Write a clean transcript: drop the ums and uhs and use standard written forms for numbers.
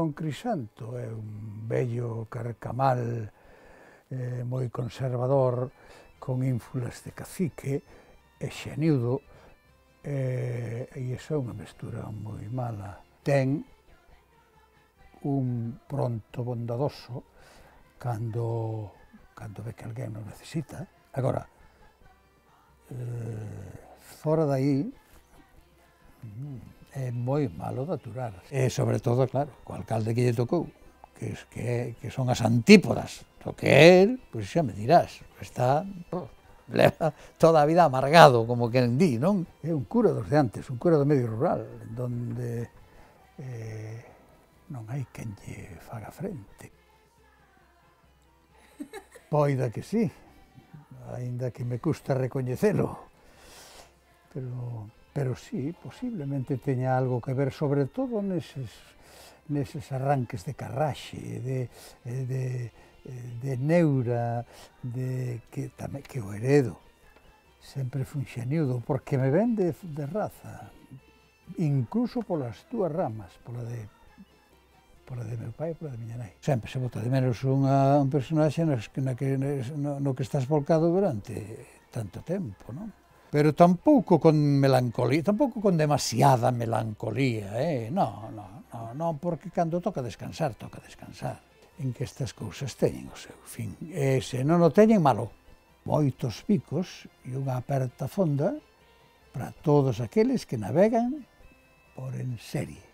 Don Crisanto é un vello carcamal moi conservador, con ínfulas de cacique e xeniudo, e iso é unha mestura moi mala. Ten un pronto bondadoso cando ve que alguén o necesita. Agora, fora dai, é moi malo de aturar. E, sobre todo, claro, co alcalde que lle tocou, que son as antípodas do que é el, pois xa me dirás, está, leva toda a vida amargado, como quen di, non? É un cura dos de antes, un cura do medio rural, donde non hai quen lle faga frente. Poida que sí, aínda que me custa recoñecelo, pero sí, posiblemente teña algo que ver, sobre todo neses arranques de carraxe, de neura, que o heredo. Sempre fun xeniudo, porque me ven de raza, incluso polas túas ramas, pola de meu pai e pola de miña nai. Sempre se bota de menos un personaxe no que estás volcado durante tanto tempo, non? Pero tampouco con melancolía, tampouco con demasiada melancolía, non, porque cando toca descansar, en que estas cousas teñen o seu fin. E se non o teñen, malo. Moitos picos e unha aperta fonda para todos aqueles que navegan por en serie.